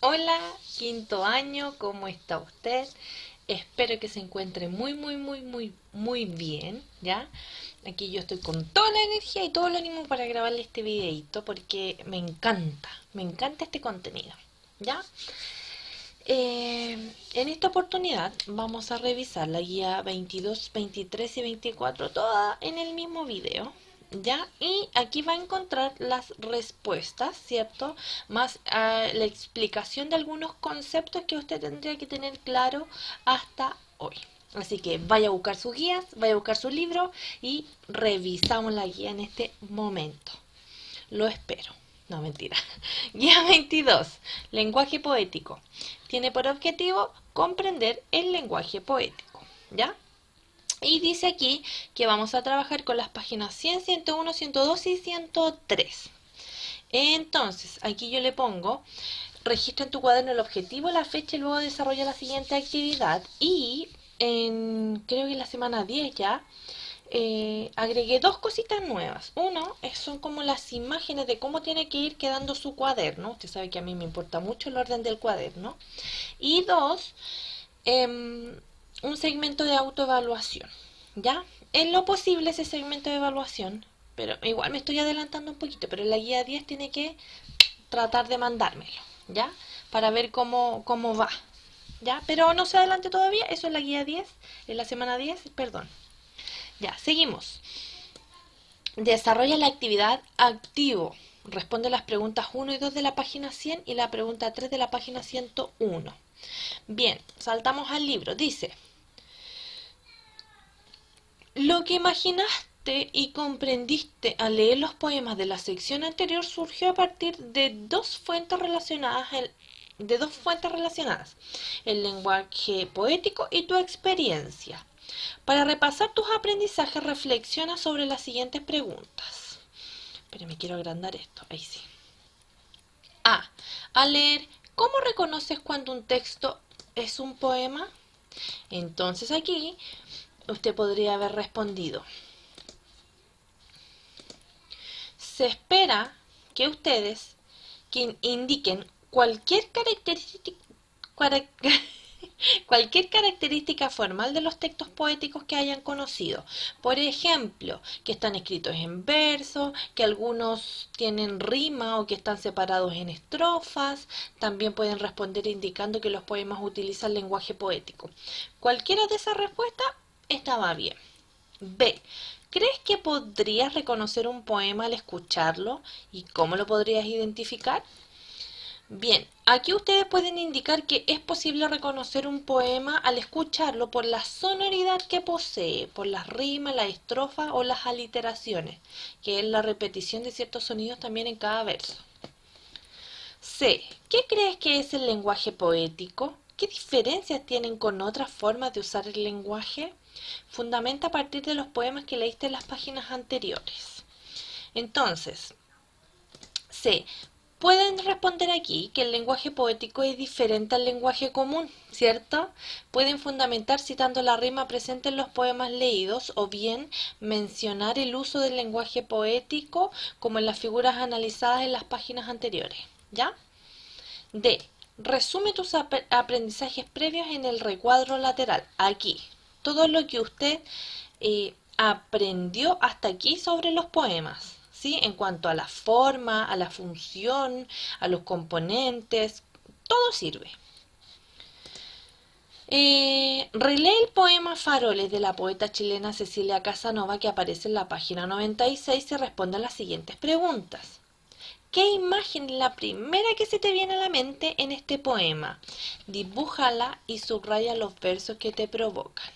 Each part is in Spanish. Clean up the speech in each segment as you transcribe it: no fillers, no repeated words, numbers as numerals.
Hola, quinto año, ¿cómo está usted? Espero que se encuentre muy bien, ¿ya? Aquí yo estoy con toda la energía y todo el ánimo para grabarle este videito porque me encanta este contenido, ¿ya? En esta oportunidad vamos a revisar la guía 22, 23 y 24 toda en el mismo video, ¿ya? Y aquí va a encontrar las respuestas, ¿cierto? Más la explicación de algunos conceptos que usted tendría que tener claro hasta hoy. Así que vaya a buscar sus guías, vaya a buscar su libro y revisamos la guía en este momento. Lo espero. No, mentira. Guía 22. Lenguaje poético. Tiene por objetivo comprender el lenguaje poético. ¿Ya? Y dice aquí que vamos a trabajar con las páginas 100, 101, 102 y 103. Entonces, aquí yo le pongo, registra en tu cuaderno el objetivo, la fecha y luego desarrolla la siguiente actividad. Y creo que en la semana 10 ya agregué dos cositas nuevas. Uno son como las imágenes de cómo tiene que ir quedando su cuaderno. Usted sabe que a mí me importa mucho el orden del cuaderno. Y dos, un segmento de autoevaluación. ¿Ya? En lo posible ese segmento de evaluación, pero igual me estoy adelantando un poquito, pero la guía 10 tiene que tratar de mandármelo, ¿ya? Para ver cómo va, ¿ya? Pero no se adelante todavía, eso es la guía 10, en la semana 10, perdón. Ya, seguimos. Desarrolla la actividad activo. Responde las preguntas 1 y 2 de la página 100 y la pregunta 3 de la página 101. Bien, saltamos al libro. Dice, lo que imaginaste y comprendiste al leer los poemas de la sección anterior surgió a partir de dos fuentes relacionadas, el lenguaje poético y tu experiencia. Para repasar tus aprendizajes, reflexiona sobre las siguientes preguntas. Pero me quiero agrandar esto, ahí sí. A. Al leer, ¿cómo reconoces cuando un texto es un poema? Entonces aquí usted podría haber respondido. Se espera que ustedes indiquen cualquier característica formal de los textos poéticos que hayan conocido. Por ejemplo, que están escritos en verso, que algunos tienen rima o que están separados en estrofas. También pueden responder indicando que los poemas utilizan lenguaje poético. Cualquiera de esas respuestas estaba bien. B. ¿Crees que podrías reconocer un poema al escucharlo? ¿Y cómo lo podrías identificar? Bien, aquí ustedes pueden indicar que es posible reconocer un poema al escucharlo por la sonoridad que posee, por las rimas, la estrofa o las aliteraciones, que es la repetición de ciertos sonidos también en cada verso. C. ¿Qué crees que es el lenguaje poético? ¿Qué diferencias tienen con otras formas de usar el lenguaje? Fundamenta a partir de los poemas que leíste en las páginas anteriores. Entonces, C. Pueden responder aquí que el lenguaje poético es diferente al lenguaje común, ¿cierto? Pueden fundamentar citando la rima presente en los poemas leídos o bien mencionar el uso del lenguaje poético como en las figuras analizadas en las páginas anteriores, ¿ya? D. Resume tus aprendizajes previos en el recuadro lateral. Aquí, todo lo que usted aprendió hasta aquí sobre los poemas, ¿sí? En cuanto a la forma, a la función, a los componentes, todo sirve. Relee el poema Faroles de la poeta chilena Cecilia Casanova que aparece en la página 96 y responde a las siguientes preguntas. ¿Qué imagen es la primera que se te viene a la mente en este poema? Dibújala y subraya los versos que te provocan.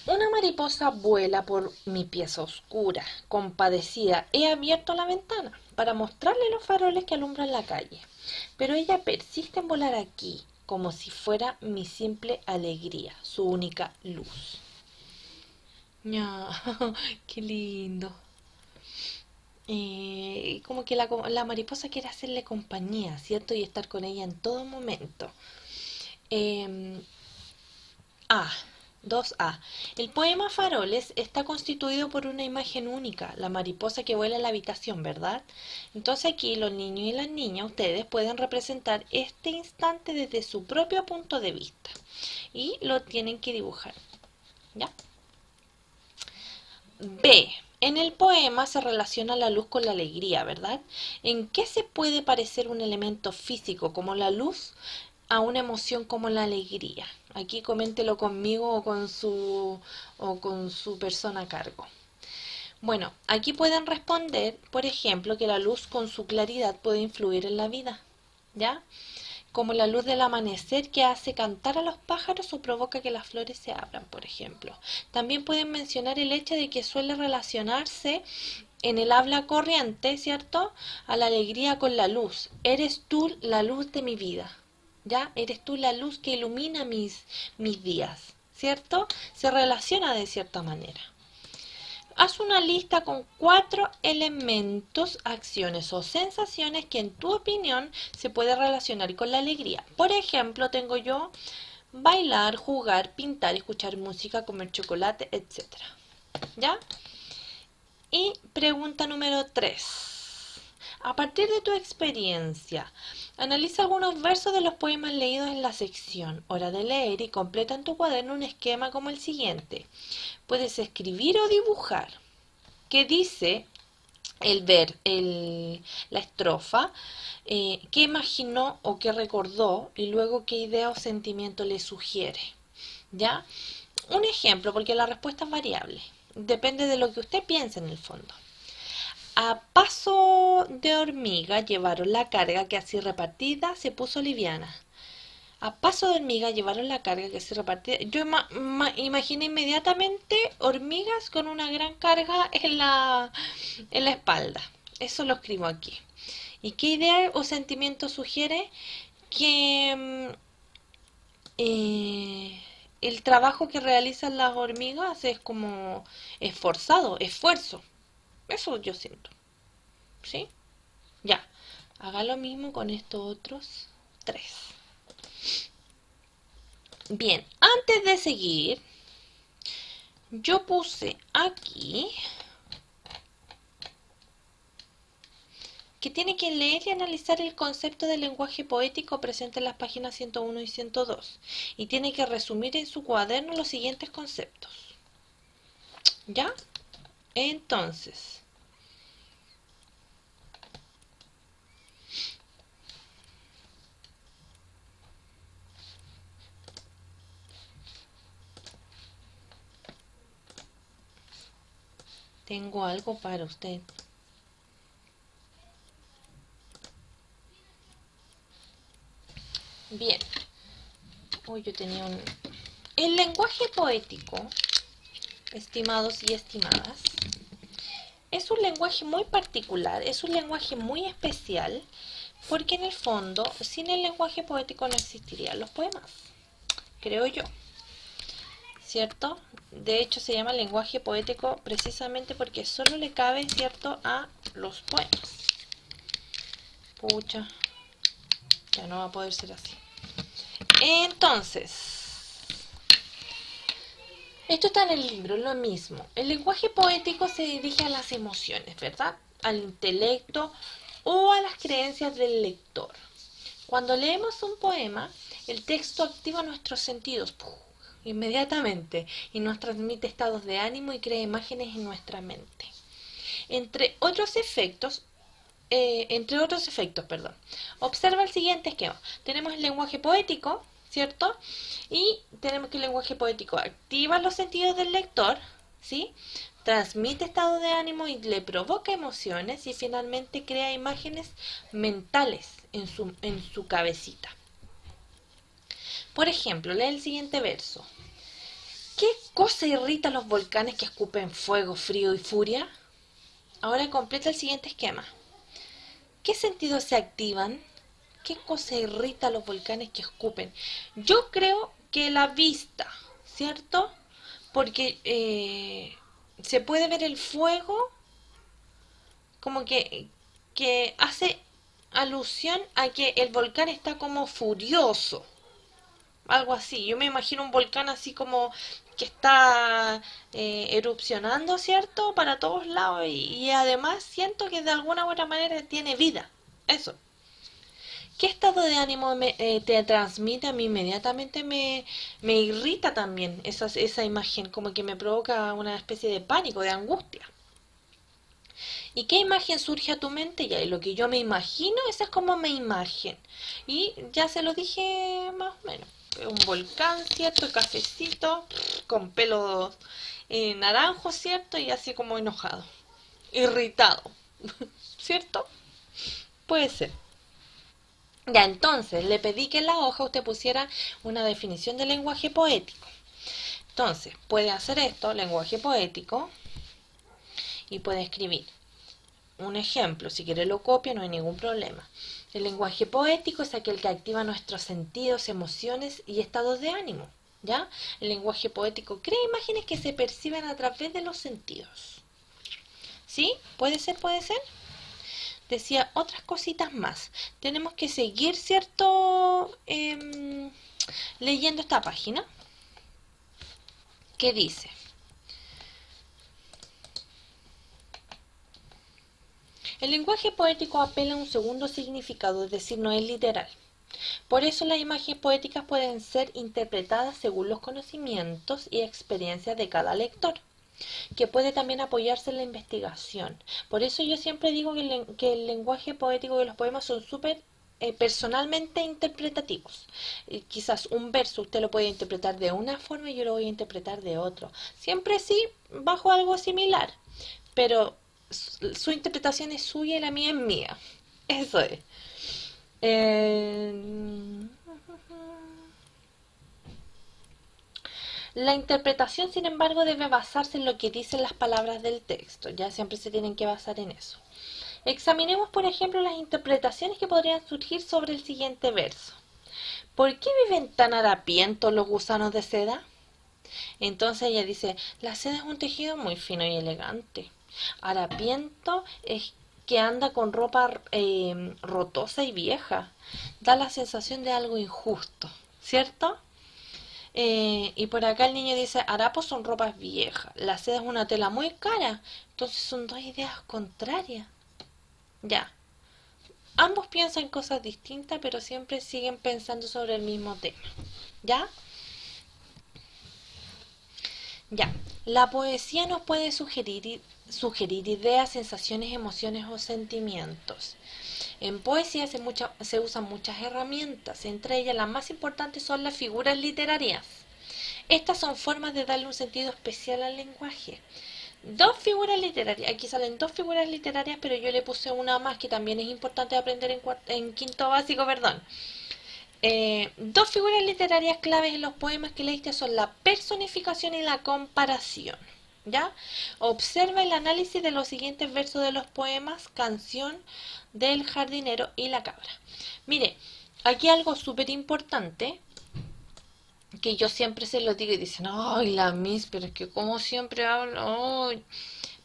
Una mariposa vuela por mi pieza oscura. Compadecida, he abierto la ventana para mostrarle los faroles que alumbran la calle. Pero ella persiste en volar aquí, como si fuera mi simple alegría, su única luz. ¡Ya! ¡Qué lindo! Como que la mariposa quiere hacerle compañía, ¿cierto? Y estar con ella en todo momento. Eh, ah, 2A. El poema Faroles está constituido por una imagen única, la mariposa que vuela en la habitación, ¿verdad? Entonces aquí los niños y las niñas, ustedes pueden representar este instante desde su propio punto de vista y lo tienen que dibujar, ¿ya? B. En el poema se relaciona la luz con la alegría, ¿verdad? ¿En qué se puede parecer un elemento físico como la luz a una emoción como la alegría? Aquí coméntelo conmigo o con su persona a cargo. Bueno, aquí pueden responder, por ejemplo, que la luz con su claridad puede influir en la vida, ¿ya? Como la luz del amanecer que hace cantar a los pájaros o provoca que las flores se abran, por ejemplo. También pueden mencionar el hecho de que suele relacionarse en el habla corriente, ¿cierto? A la alegría con la luz. Eres tú la luz de mi vida, ¿ya? Eres tú la luz que ilumina mis días, ¿cierto? Se relaciona de cierta manera. Haz una lista con 4 elementos, acciones o sensaciones que en tu opinión se puede relacionar con la alegría. Por ejemplo, tengo yo bailar, jugar, pintar, escuchar música, comer chocolate, etcétera. ¿Ya? Y pregunta número 3. A partir de tu experiencia, analiza algunos versos de los poemas leídos en la sección Hora de leer y completa en tu cuaderno un esquema como el siguiente. Puedes escribir o dibujar. ¿Qué dice la estrofa? ¿Qué imaginó o qué recordó? Y luego qué idea o sentimiento le sugiere. ¿Ya? Un ejemplo, porque la respuesta es variable. Depende de lo que usted piense en el fondo. A paso de hormiga llevaron la carga que así repartida se puso liviana. A paso de hormiga llevaron la carga que se repartía. Yo imaginé inmediatamente hormigas con una gran carga en la espalda. Eso lo escribo aquí. ¿Y qué idea o sentimiento sugiere? Que el trabajo que realizan las hormigas es como esforzado, esfuerzo. Eso yo siento. ¿Sí? Ya. Haga lo mismo con estos otros 3. Bien, antes de seguir, yo puse aquí que tiene que leer y analizar el concepto del lenguaje poético presente en las páginas 101 y 102 y tiene que resumir en su cuaderno los siguientes conceptos. ¿Ya? Entonces, tengo algo para usted. Bien. Uy, yo tenía un... El lenguaje poético, estimados y estimadas, es un lenguaje muy particular, es un lenguaje muy especial, porque en el fondo, sin el lenguaje poético no existirían los poemas, creo yo, ¿cierto? De hecho se llama lenguaje poético precisamente porque solo le cabe, ¿cierto?, a los poemas. Pucha, ya no va a poder ser así. Entonces, esto está en el libro, lo mismo. El lenguaje poético se dirige a las emociones, ¿verdad? Al intelecto o a las creencias del lector. Cuando leemos un poema, el texto activa nuestros sentidos inmediatamente y nos transmite estados de ánimo y crea imágenes en nuestra mente. Entre otros efectos, perdón. Observa el siguiente esquema. Tenemos el lenguaje poético, ¿cierto? Y tenemos que el lenguaje poético activa los sentidos del lector, ¿sí? Transmite estado de ánimo y le provoca emociones y finalmente crea imágenes mentales en su cabecita. Por ejemplo, lee el siguiente verso. ¿Qué cosa irrita a los volcanes que escupen fuego, frío y furia? Ahora completa el siguiente esquema. ¿Qué sentidos se activan? ¿Qué cosa irrita a los volcanes que escupen? Yo creo que la vista, ¿cierto? Porque se puede ver el fuego como que hace alusión a que el volcán está como furioso. Algo así. Yo me imagino un volcán así como que está erupcionando, ¿cierto? Para todos lados y además siento que de alguna u otra manera tiene vida. Eso. ¿Qué estado de ánimo te transmite? A mí inmediatamente me irrita también esa imagen, como que me provoca una especie de pánico, de angustia. ¿Y qué imagen surge a tu mente? Ya, y lo que yo me imagino, esa es como mi imagen. Y ya se lo dije más o menos. Un volcán, ¿cierto? Cafecito, con pelo naranjo, ¿cierto? Y así como enojado, irritado, ¿cierto? Puede ser. Ya, entonces le pedí que en la hoja usted pusiera una definición de lenguaje poético. Entonces, puede hacer esto, lenguaje poético, y puede escribir un ejemplo. Si quiere lo copia, no hay ningún problema. El lenguaje poético es aquel que activa nuestros sentidos, emociones y estados de ánimo. ¿Ya? El lenguaje poético crea imágenes que se perciben a través de los sentidos. ¿Sí? ¿Puede ser? ¿Puede ser? Decía otras cositas más. Tenemos que seguir, ¿cierto? Leyendo esta página. ¿Qué dice? El lenguaje poético apela a un segundo significado, es decir, no es literal. Por eso las imágenes poéticas pueden ser interpretadas según los conocimientos y experiencias de cada lector, que puede también apoyarse en la investigación. Por eso yo siempre digo que el lenguaje poético de los poemas son súper personalmente interpretativos. Quizás un verso usted lo puede interpretar de una forma y yo lo voy a interpretar de otro. Siempre sí, bajo algo similar, pero su interpretación es suya y la mía es mía. Eso es. Eh, La interpretación, sin embargo, debe basarse en lo que dicen las palabras del texto. Ya siempre se tienen que basar en eso. Examinemos, por ejemplo, las interpretaciones que podrían surgir sobre el siguiente verso. ¿Por qué viven tan harapientos los gusanos de seda? Entonces ella dice, la seda es un tejido muy fino y elegante. Harapiento es que anda con ropa rotosa y vieja. Da la sensación de algo injusto, ¿cierto? Y por acá el niño dice, harapos son ropas viejas, la seda es una tela muy cara. Entonces son dos ideas contrarias. Ya, ambos piensan cosas distintas, pero siempre siguen pensando sobre el mismo tema. ¿Ya? Ya. La poesía nos puede sugerir ideas, sensaciones, emociones o sentimientos. En poesía se usan muchas herramientas, entre ellas las más importantes son las figuras literarias. Estas son formas de darle un sentido especial al lenguaje. Dos figuras literarias, aquí salen dos figuras literarias, pero yo le puse una más que también es importante aprender en quinto básico, perdón. Dos figuras literarias claves en los poemas que leíste son la personificación y la comparación. ¿Ya? Observa el análisis de los siguientes versos de los poemas Canción del jardinero y la cabra. Mire, aquí algo súper importante que yo siempre se lo digo y dicen, ay, la Miss, pero es que como siempre hablo, ay.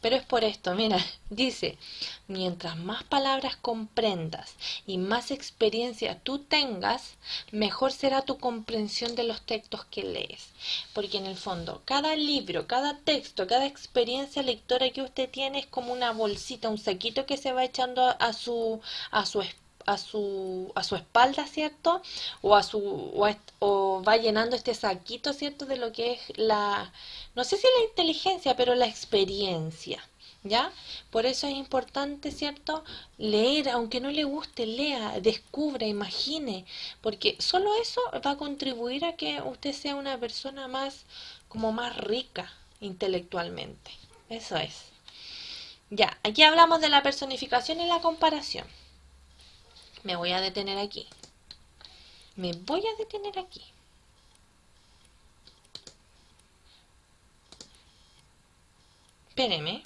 Pero es por esto, mira, dice, mientras más palabras comprendas y más experiencia tú tengas, mejor será tu comprensión de los textos que lees. Porque en el fondo, cada libro, cada texto, cada experiencia lectora que usted tiene es como una bolsita, un saquito que se va echando a su a su espalda, ¿cierto? O va llenando este saquito, ¿cierto? De lo que es no sé si la inteligencia, pero la experiencia, ¿ya? Por eso es importante, ¿cierto? Leer, aunque no le guste, lea, descubra, imagine, porque solo eso va a contribuir a que usted sea una persona más, como más rica intelectualmente. Eso es. Ya, aquí hablamos de la personificación y la comparación. Me voy a detener aquí. Me voy a detener aquí. Espéreme.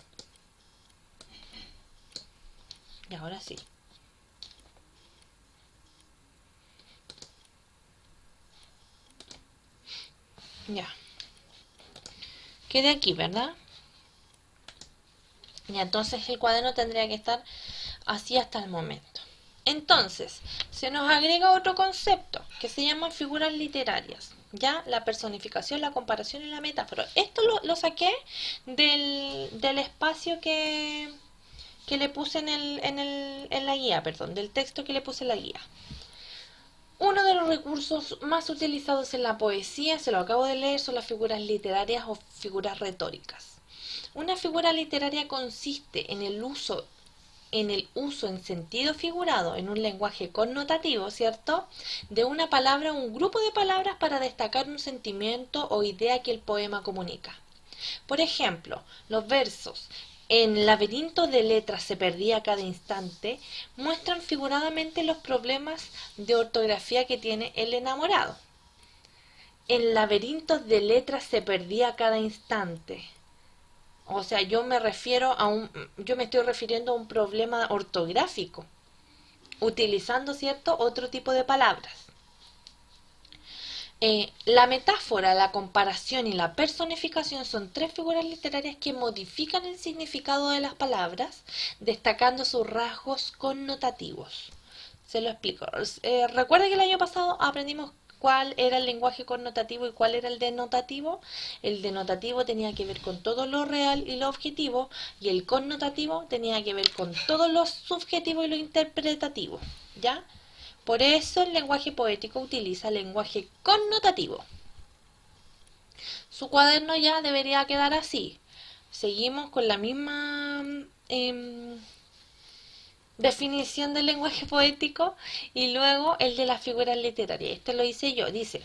Y ahora sí. Ya. Quedé aquí, ¿verdad? Y entonces el cuaderno tendría que estar así hasta el momento. Entonces, se nos agrega otro concepto que se llaman figuras literarias. ¿Ya? La personificación, la comparación y la metáfora. Esto lo saqué del espacio que le puse en la guía, perdón, del texto que le puse en la guía. Uno de los recursos más utilizados en la poesía, se lo acabo de leer, son las figuras literarias o figuras retóricas. Una figura literaria consiste en el uso en sentido figurado, en un lenguaje connotativo, ¿cierto? De una palabra o un grupo de palabras para destacar un sentimiento o idea que el poema comunica. Por ejemplo, los versos "En laberinto de letras se perdía cada instante" muestran figuradamente los problemas de ortografía que tiene el enamorado. En laberintos de letras se perdía cada instante. O sea, yo me estoy refiriendo a un problema ortográfico, utilizando, ¿cierto?, otro tipo de palabras. La metáfora, la comparación y la personificación son tres figuras literarias que modifican el significado de las palabras, destacando sus rasgos connotativos. Se lo explico. Recuerda que el año pasado aprendimos cuál era el lenguaje connotativo y cuál era el denotativo. El denotativo tenía que ver con todo lo real y lo objetivo, y el connotativo tenía que ver con todo lo subjetivo y lo interpretativo. ¿Ya? Por eso el lenguaje poético utiliza el lenguaje connotativo. Su cuaderno ya debería quedar así. Seguimos con la misma definición del lenguaje poético y luego el de las figuras literarias. Este lo hice yo. Dice: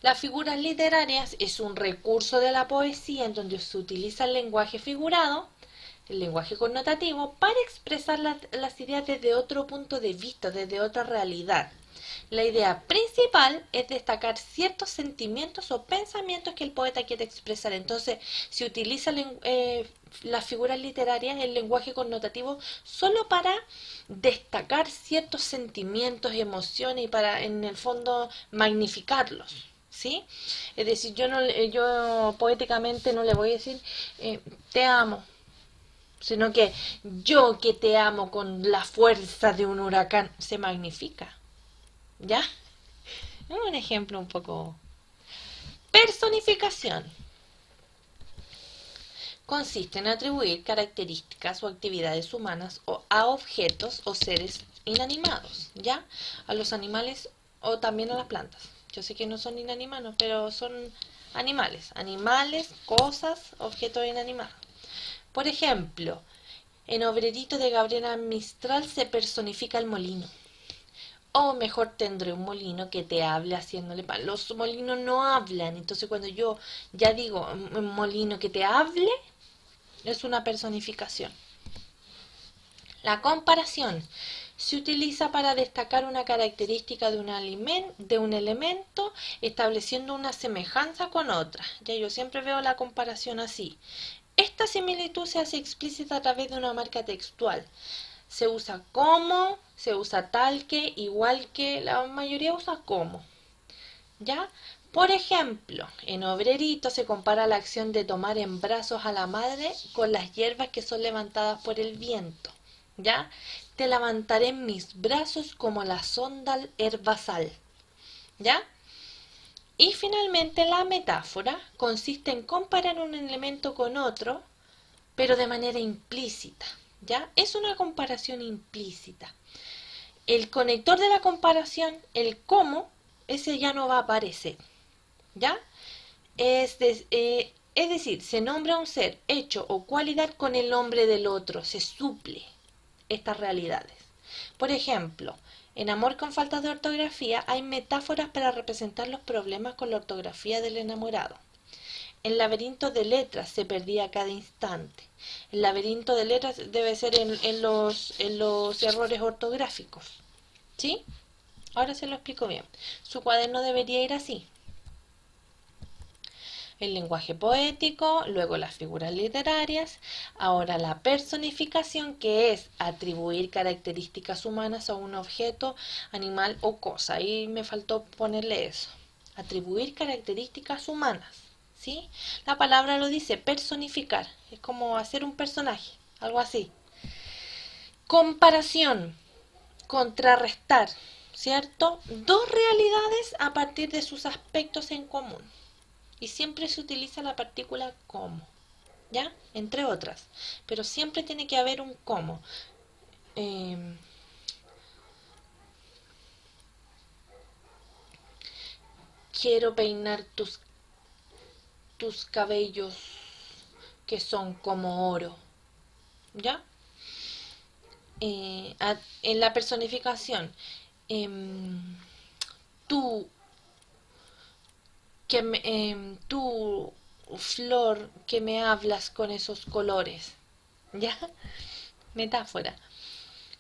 las figuras literarias es un recurso de la poesía en donde se utiliza el lenguaje figurado, el lenguaje connotativo, para expresar las ideas desde otro punto de vista, desde otra realidad. La idea principal es destacar ciertos sentimientos o pensamientos que el poeta quiere expresar. Entonces, se utiliza las figuras literarias, el lenguaje connotativo, solo para destacar ciertos sentimientos, emociones y para, en el fondo, magnificarlos. ¿Sí? Es decir, yo poéticamente no le voy a decir te amo, sino que yo que te amo con la fuerza de un huracán, se magnifica. ¿Ya? Un ejemplo un poco. Personificación. Consiste en atribuir características o actividades humanas a objetos o seres inanimados, ¿ya? A los animales o también a las plantas. Yo sé que no son inanimados, pero son animales. Animales, cosas, objetos inanimados. Por ejemplo, en Obrerito de Gabriela Mistral se personifica el molino. O mejor, tendré un molino que te hable haciéndole pan. Los molinos no hablan, entonces cuando yo ya digo un molino que te hable, es una personificación. La comparación se utiliza para destacar una característica de un elemento, estableciendo una semejanza con otra. Ya yo siempre veo la comparación así. Esta similitud se hace explícita a través de una marca textual. Se usa como, se usa tal que, igual que, la mayoría usa como. ¿Ya? Por ejemplo, en Obrerito se compara la acción de tomar en brazos a la madre con las hierbas que son levantadas por el viento. ¿Ya? Te levantaré en mis brazos como la sonda al herbazal. ¿Ya? Y finalmente la metáfora consiste en comparar un elemento con otro, pero de manera implícita. ¿Ya? Es una comparación implícita. El conector de la comparación, el cómo, ese ya no va a aparecer. ¿Ya? Es decir, se nombra un ser, hecho o cualidad con el nombre del otro, se suple estas realidades. Por ejemplo, en Amor con faltas de ortografía hay metáforas para representar los problemas con la ortografía del enamorado. El laberinto de letras se perdía cada instante. El laberinto de letras debe ser en los errores ortográficos. ¿Sí? Ahora se lo explico bien. Su cuaderno debería ir así: el lenguaje poético, luego las figuras literarias, ahora la personificación, que es atribuir características humanas a un objeto, animal o cosa. Ahí me faltó ponerle eso. Atribuir características humanas. ¿Sí? La palabra lo dice, personificar. Es como hacer un personaje, algo así. Comparación, contrarrestar, ¿cierto? Dos realidades a partir de sus aspectos en común. Y siempre se utiliza la partícula como, ¿ya? Entre otras. Pero siempre tiene que haber un como. Eh, quiero peinar tus cabellos que son como oro, ¿ya? En la personificación, tú, tú, flor, que me hablas con esos colores, ¿ya? Metáfora.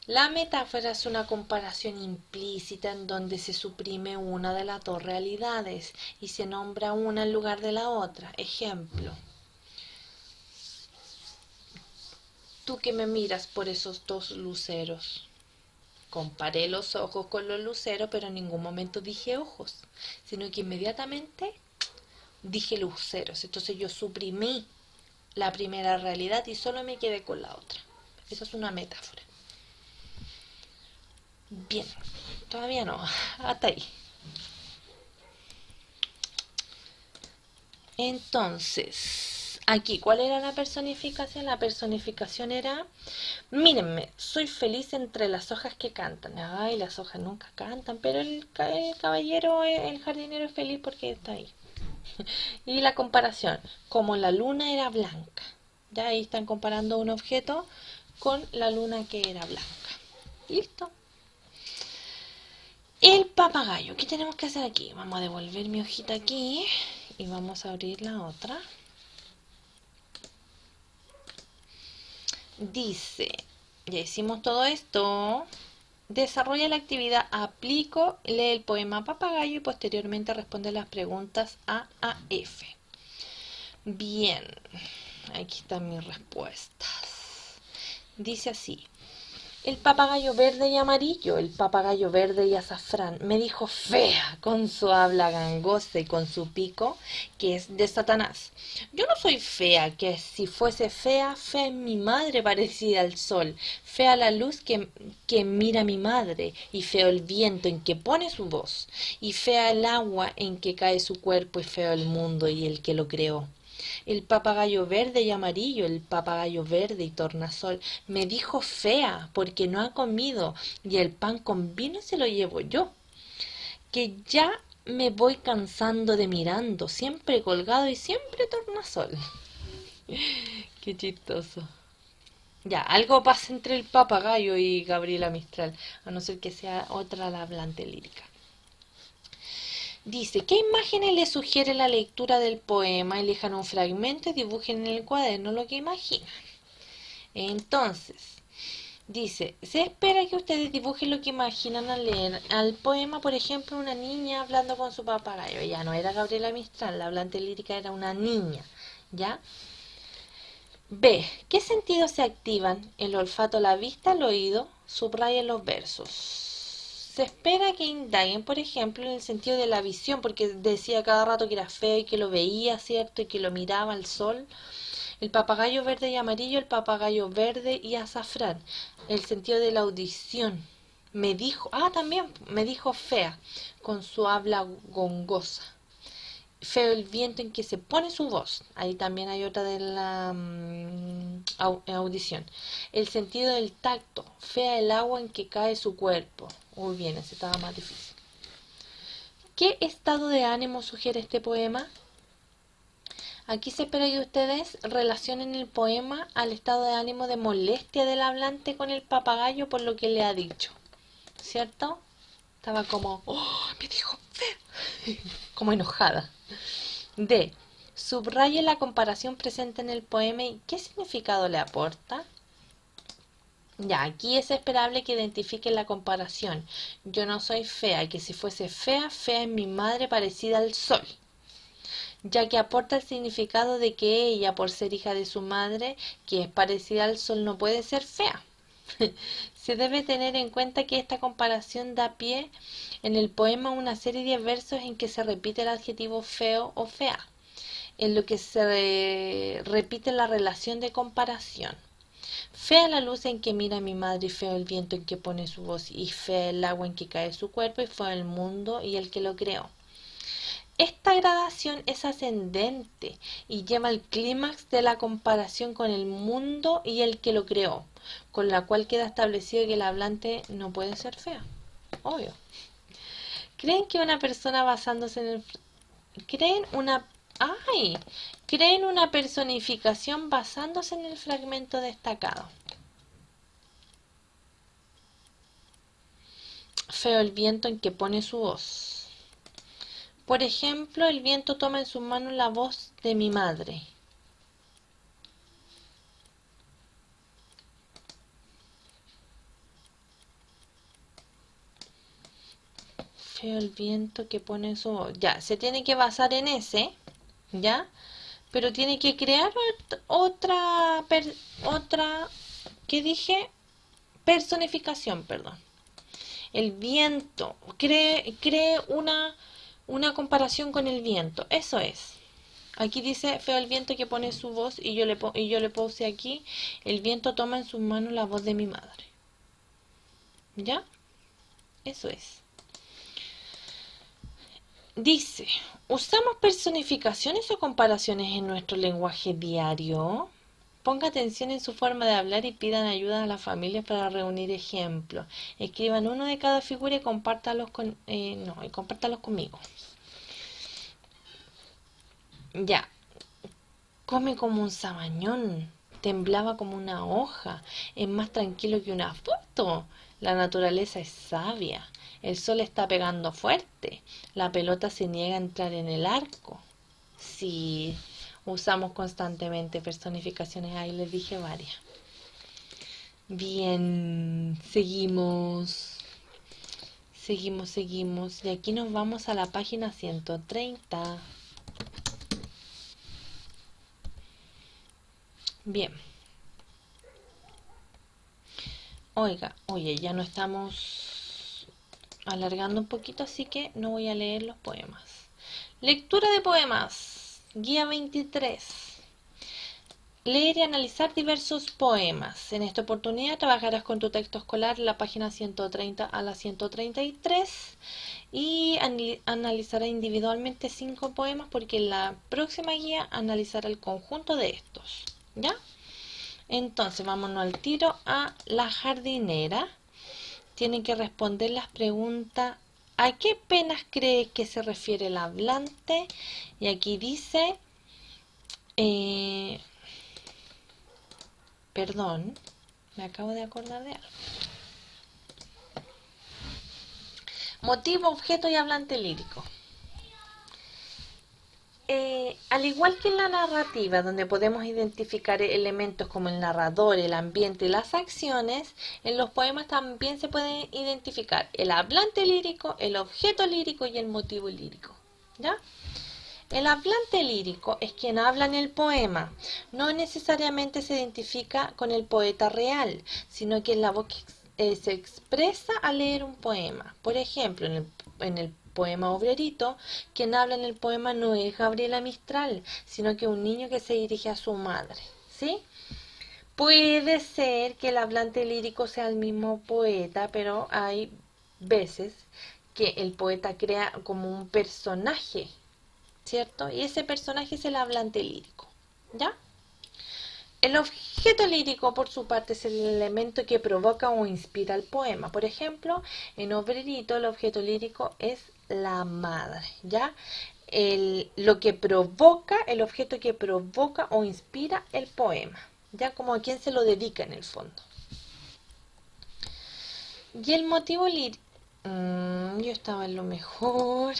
La metáfora es una comparación implícita en donde se suprime una de las dos realidades y se nombra una en lugar de la otra. Ejemplo, tú que me miras por esos dos luceros. Comparé los ojos con los luceros, pero en ningún momento dije ojos, sino que inmediatamente dije luceros. Entonces yo suprimí la primera realidad y solo me quedé con la otra. Eso es una metáfora. Bien, todavía no, hasta ahí. Entonces, aquí, ¿cuál era la personificación? La personificación era, mírenme, soy feliz entre las hojas que cantan. Ay, las hojas nunca cantan, pero el caballero, el jardinero es feliz porque está ahí. Y la comparación, como la luna era blanca. Ya ahí están comparando un objeto con la luna que era blanca. ¿Listo? El papagayo. ¿Qué tenemos que hacer aquí? Vamos a devolver mi hojita aquí y vamos a abrir la otra. Dice, ya hicimos todo esto. Desarrolla la actividad aplico, lee el poema Papagayo y posteriormente responde las preguntas A a F. Bien, aquí están mis respuestas. Dice así. El papagayo verde y amarillo, el papagayo verde y azafrán, me dijo fea con su habla gangosa y con su pico, que es de Satanás. Yo no soy fea, que si fuese fea, fea es mi madre parecida al sol, fea la luz que mira mi madre, y feo el viento en que pone su voz, y fea el agua en que cae su cuerpo, y feo el mundo y el que lo creó. El papagayo verde y amarillo, el papagayo verde y tornasol, me dijo fea porque no ha comido y el pan con vino se lo llevo yo, que ya me voy cansando de mirando, siempre colgado y siempre tornasol. Qué chistoso. Ya, algo pasa entre el papagayo y Gabriela Mistral, a no ser que sea otra la hablante lírica. Dice, ¿qué imágenes le sugiere la lectura del poema? Elijan un fragmento y dibujen en el cuaderno lo que imaginan. Entonces, dice, se espera que ustedes dibujen lo que imaginan al leer al poema, por ejemplo, una niña hablando con su papagayo. Ya no era Gabriela Mistral, la hablante lírica era una niña, ¿ya? B. ¿Qué sentidos se activan? El olfato, la vista, el oído. Subrayen los versos. Se espera que indaguen, por ejemplo, en el sentido de la visión, porque decía cada rato que era feo y que lo veía, ¿cierto? Y que lo miraba al sol. El papagayo verde y amarillo, el papagayo verde y azafrán. El sentido de la audición. Me dijo, también me dijo fea, con su habla gongosa. Feo el viento en que se pone su voz. Ahí también hay otra de la audición. El sentido del tacto. Fea el agua en que cae su cuerpo. Muy bien, ese estaba más difícil. ¿Qué estado de ánimo sugiere este poema? Aquí se espera que ustedes relacionen el poema al estado de ánimo de molestia del hablante con el papagayo por lo que le ha dicho. ¿Cierto? Estaba como, me dijo fea. Como enojada. D. Subraye la comparación presente en el poema y qué significado le aporta. Ya, aquí es esperable que identifique la comparación. Yo no soy fea, que si fuese fea, fea es mi madre parecida al sol, ya que aporta el significado de que ella, por ser hija de su madre, que es parecida al sol, no puede ser fea. Se debe tener en cuenta que esta comparación da pie en el poema a una serie de versos en que se repite el adjetivo feo o fea, en lo que se repite la relación de comparación. Fea la luz en que mira mi madre y feo el viento en que pone su voz y fea el agua en que cae su cuerpo y feo el mundo y el que lo creó. Esta gradación es ascendente y lleva al clímax de la comparación con el mundo y el que lo creó, con la cual queda establecido que el hablante no puede ser fea. Obvio. ¿Creen que una persona basándose en el... ¿Creen una... ¡Ay! Creen una personificación basándose en el fragmento destacado? Feo el viento en que pone su voz. Por ejemplo, el viento toma en sus manos la voz de mi madre. Feo el viento que pone en su voz. Ya, se tiene que basar en ese, ¿ya? Pero tiene que crear otra, ¿qué dije? Personificación, perdón. El viento, cree una comparación con el viento, eso es. Aquí dice feo el viento que pone su voz y yo le puse aquí, el viento toma en sus manos la voz de mi madre. ¿Ya? Eso es. Dice, ¿usamos personificaciones o comparaciones en nuestro lenguaje diario? Ponga atención en su forma de hablar y pidan ayuda a las familias para reunir ejemplos. Escriban uno de cada figura y compártalos conmigo. Ya, come como un sabañón, temblaba como una hoja, es más tranquilo que una foto. La naturaleza es sabia, el sol está pegando fuerte, la pelota se niega a entrar en el arco. Sí, usamos constantemente personificaciones, ahí les dije varias. Bien, seguimos. Seguimos. Y aquí nos vamos a la página 130. Bien. Oye, ya no estamos alargando un poquito, así que no voy a leer los poemas. Lectura de poemas. Guía 23. Leer y analizar diversos poemas. En esta oportunidad trabajarás con tu texto escolar en la página 130 a la 133 y analizará individualmente 5 poemas porque en la próxima guía analizará el conjunto de estos. ¿Ya? Entonces, vámonos al tiro a la jardinera. Tienen que responder las preguntas. ¿A qué penas cree que se refiere el hablante? Y aquí dice... perdón, me acabo de acordar de algo. Motivo, objeto y hablante lírico. Al igual que en la narrativa, donde podemos identificar elementos como el narrador, el ambiente y las acciones, en los poemas también se puede identificar el hablante lírico, el objeto lírico y el motivo lírico. ¿Ya? El hablante lírico es quien habla en el poema. No necesariamente se identifica con el poeta real, sino que es la voz que se expresa al leer un poema. Por ejemplo, en el poema Obrerito, quien habla en el poema no es Gabriela Mistral, sino que un niño que se dirige a su madre. ¿Sí? Puede ser que el hablante lírico sea el mismo poeta, pero hay veces que el poeta crea como un personaje, ¿cierto? Y ese personaje es el hablante lírico, ¿ya? El objeto lírico, por su parte, es el elemento que provoca o inspira el poema. Por ejemplo, en Obrerito el objeto lírico es la madre, ¿ya? Lo que provoca, el objeto que provoca o inspira el poema, ¿ya? Como a quien se lo dedica en el fondo. Y el motivo lírico... yo estaba en lo mejor.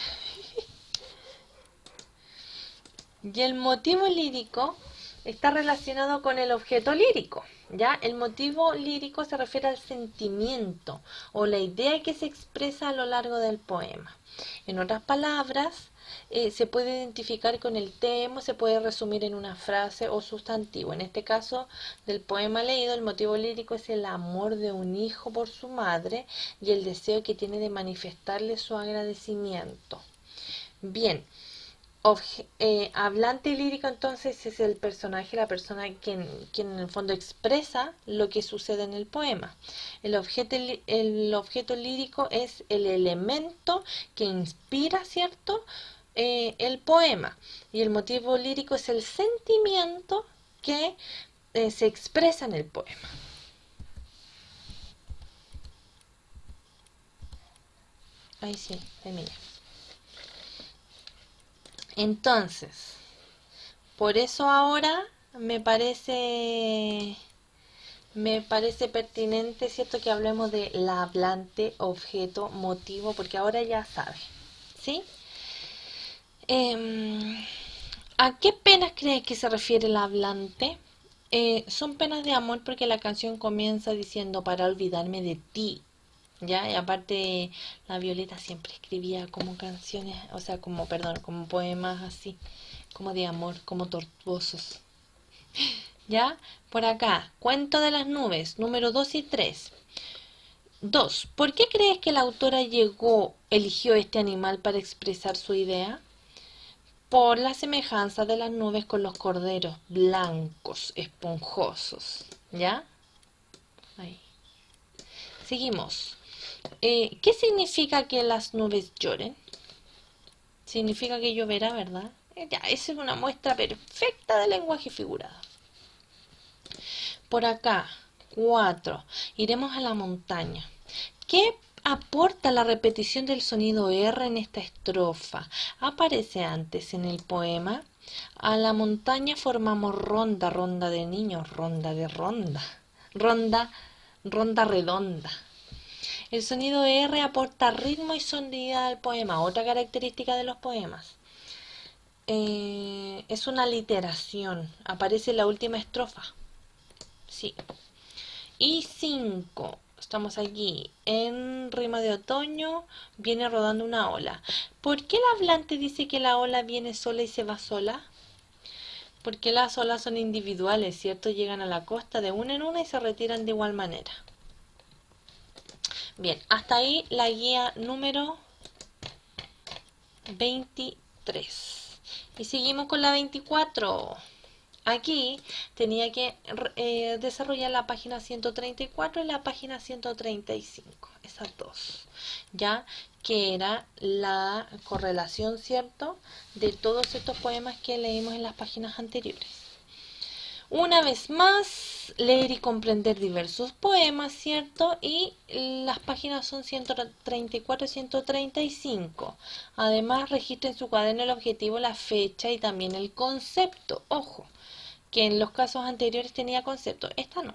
Y el motivo lírico está relacionado con el objeto lírico, ¿ya? El motivo lírico se refiere al sentimiento o la idea que se expresa a lo largo del poema. En otras palabras, se puede identificar con el tema, se puede resumir en una frase o sustantivo. En este caso del poema leído, el motivo lírico es el amor de un hijo por su madre y el deseo que tiene de manifestarle su agradecimiento. Bien. Hablante lírico entonces es el personaje, la persona quien en el fondo expresa lo que sucede en el poema. El objeto lírico es el elemento que inspira, ¿cierto? El poema. Y el motivo lírico es el sentimiento que se expresa en el poema. Ahí sí, terminé. Entonces, por eso ahora me parece pertinente, ¿cierto? Que hablemos de la hablante, objeto, motivo, porque ahora ya sabe, ¿sí? Em, ¿A qué penas crees que se refiere la hablante? Son penas de amor porque la canción comienza diciendo para olvidarme de ti, ¿ya? Y aparte la Violeta siempre escribía como canciones, o sea, como, perdón, como poemas así, como de amor, como tortuosos. ¿Ya? Por acá, cuento de las nubes, número 2 y 3. 2. ¿Por qué crees que la autora eligió este animal para expresar su idea? Por la semejanza de las nubes con los corderos blancos, esponjosos. ¿Ya? Ahí. Seguimos. ¿Qué significa que las nubes lloren? Significa que lloverá, ¿verdad? Ya, esa es una muestra perfecta de lenguaje figurado. Por acá, 4. Iremos a la montaña. ¿Qué aporta la repetición del sonido R en esta estrofa? Aparece antes en el poema. A la montaña formamos ronda, ronda de niños, ronda de ronda. Ronda, ronda redonda. El sonido R aporta ritmo y sonoridad al poema, otra característica de los poemas. Es una literación, aparece en la última estrofa. Sí. Y 5. Estamos aquí en rima de otoño, viene rodando una ola. ¿Por qué el hablante dice que la ola viene sola y se va sola? Porque las olas son individuales, ¿cierto? Llegan a la costa de una en una y se retiran de igual manera. Bien, hasta ahí la guía número 23. Y seguimos con la 24. Aquí tenía que desarrollar la página 134 y la página 135, esas dos, ya que era la correlación, ¿cierto?, de todos estos poemas que leímos en las páginas anteriores. Una vez más, leer y comprender diversos poemas, ¿cierto? Y las páginas son 134 y 135. Además, registra en su cuaderno el objetivo, la fecha y también el concepto. Ojo, que en los casos anteriores tenía concepto, esta no.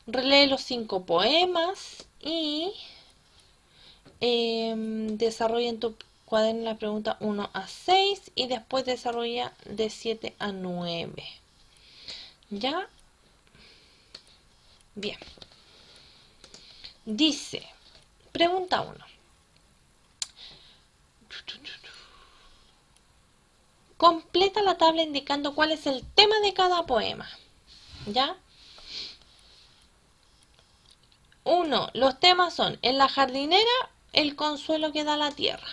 Relee los 5 poemas y desarrolla en tu cuaderno la pregunta 1 a 6 y después desarrolla de 7 a 9. ¿Ya? Bien. Dice, pregunta 1. Completa la tabla indicando cuál es el tema de cada poema. ¿Ya? 1. Los temas son: en la jardinera, el consuelo que da la tierra.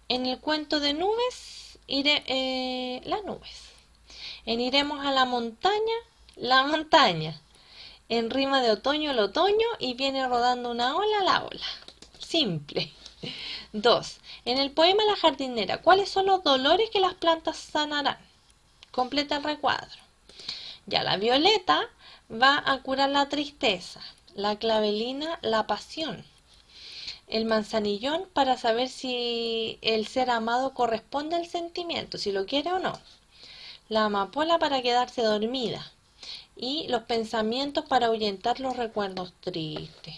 En el cuento de nubes, las nubes. En iremos a la montaña. En rima de otoño, el otoño, y viene rodando una ola, la ola. Simple. 2. En el poema La jardinera, ¿cuáles son los dolores que las plantas sanarán? Completa el recuadro. Ya, la violeta va a curar la tristeza, la clavelina la pasión, el manzanillón para saber si el ser amado corresponde al sentimiento, si lo quiere o no, la amapola para quedarse dormida y los pensamientos para ahuyentar los recuerdos tristes.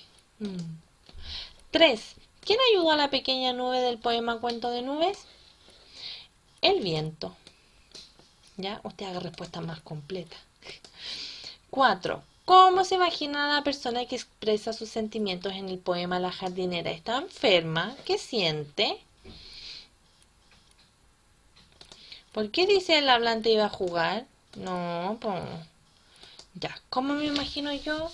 3. ¿Quién ayudó a la pequeña nube del poema Cuento de nubes? El viento. ¿Ya? Usted haga respuesta más completa. 4. ¿Cómo se imagina a la persona que expresa sus sentimientos en el poema La jardinera? ¿Está enferma? ¿Qué siente? ¿Por qué dice el hablante iba a jugar? No, pues... Ya, ¿cómo me imagino yo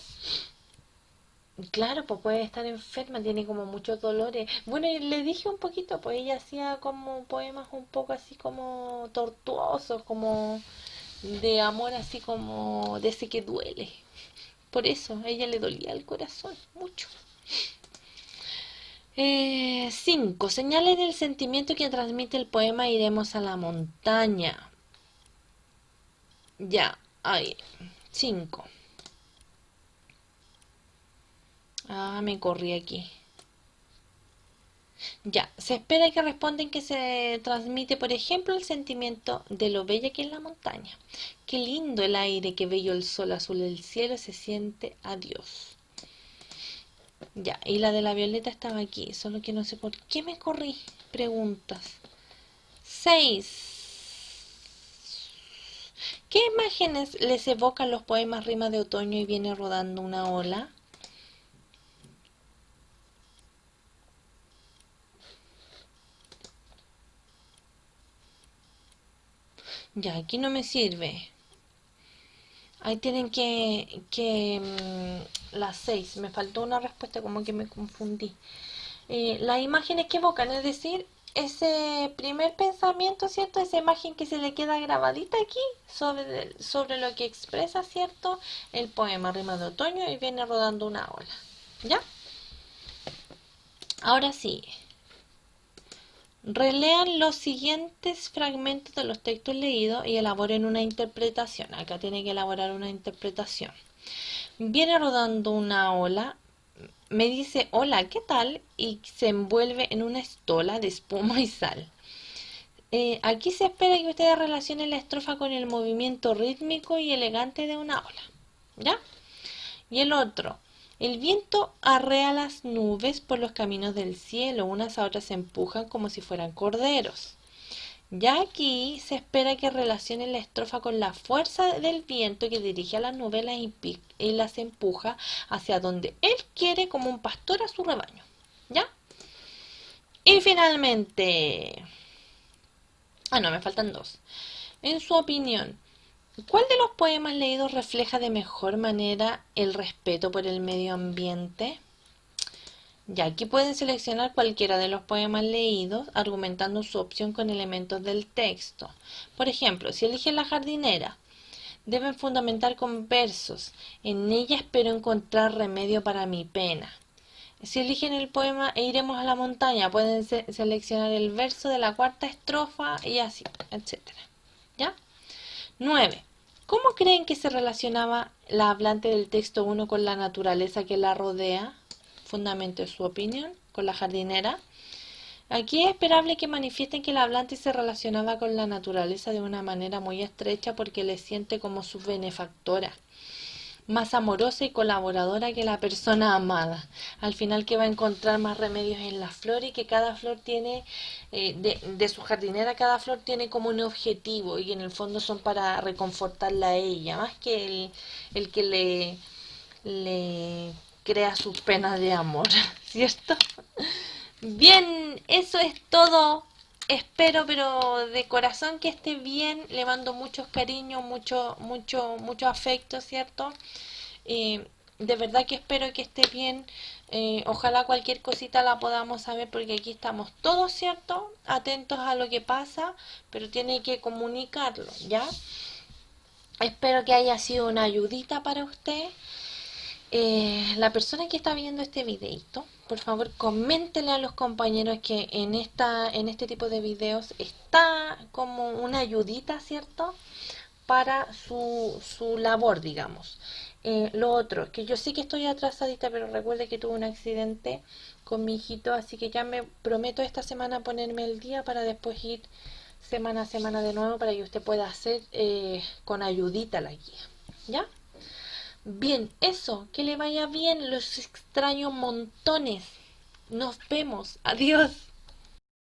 Claro, pues puede estar enferma, tiene como muchos dolores. Bueno, y le dije un poquito, pues ella hacía como poemas un poco así como tortuosos, como de amor, así como de ese que duele. Por eso, a ella le dolía el corazón, mucho. 5. Señales del sentimiento que transmite el poema Iremos a la montaña. Ya, ahí. 5. Ah, me corrí aquí. Ya, se espera que responden que se transmite, por ejemplo, el sentimiento de lo bella que es la montaña. Qué lindo el aire, qué bello el sol azul del cielo, se siente a Dios. Ya, y la de la violeta estaba aquí, solo que no sé por qué me corrí. Preguntas. 6. ¿Qué imágenes les evocan los poemas Rimas de Otoño y viene rodando una ola? Ya, aquí no me sirve. Ahí tienen las 6. Me faltó una respuesta, como que me confundí. Las imágenes que evocan, es decir, ese primer pensamiento, ¿cierto? Esa imagen que se le queda grabadita aquí sobre lo que expresa, ¿cierto? El poema Rima de Otoño y viene rodando una ola. ¿Ya? Ahora sí. Relean los siguientes fragmentos de los textos leídos y elaboren una interpretación. Acá tiene que elaborar una interpretación. Viene rodando una ola, me dice hola, ¿qué tal? Y se envuelve en una estola de espuma y sal. Aquí se espera que ustedes relacionen la estrofa con el movimiento rítmico y elegante de una ola. ¿Ya? Y el otro, el viento arrea las nubes por los caminos del cielo, unas a otras se empujan como si fueran corderos. Ya aquí se espera que relacionen la estrofa con la fuerza del viento que dirige a las nubes y las empuja hacia donde él quiere como un pastor a su rebaño. ¿Ya? Y finalmente... Ah, no, me faltan 2. En su opinión, ¿cuál de los poemas leídos refleja de mejor manera el respeto por el medio ambiente? Ya, aquí pueden seleccionar cualquiera de los poemas leídos argumentando su opción con elementos del texto. Por ejemplo, si eligen La jardinera, deben fundamentar con versos. En ella espero encontrar remedio para mi pena. Si eligen el poema E iremos a la montaña, pueden seleccionar el verso de la cuarta estrofa y así, etcétera. ¿Ya? 9. ¿Cómo creen que se relacionaba la hablante del texto uno con la naturaleza que la rodea? Fundamente su opinión con la jardinera. Aquí es esperable que manifiesten que la hablante se relacionaba con la naturaleza de una manera muy estrecha porque le siente como su benefactora, más amorosa y colaboradora que la persona amada. Al final que va a encontrar más remedios en la flor y que cada flor tiene, de su jardinera, cada flor tiene como un objetivo y en el fondo son para reconfortarla a ella, más que el que le crea sus penas de amor, ¿cierto? Bien, eso es todo. Espero, pero de corazón que esté bien. Le mando muchos cariños, mucho afecto, ¿cierto? De verdad que espero que esté bien. Ojalá cualquier cosita la podamos saber porque aquí estamos todos, ¿cierto? Atentos a lo que pasa, pero tiene que comunicarlo, ¿ya? Espero que haya sido una ayudita para usted. La persona que está viendo este videito, por favor, coméntele a los compañeros que en este tipo de videos está como una ayudita, ¿cierto? Para su labor, digamos. Lo otro, que yo sí que estoy atrasadita, pero recuerde que tuve un accidente con mi hijito, así que ya me prometo esta semana ponerme al día para después ir semana a semana de nuevo para que usted pueda hacer con ayudita la guía. ¿Ya? Bien, eso, que le vaya bien, los extraño montones. Nos vemos, adiós.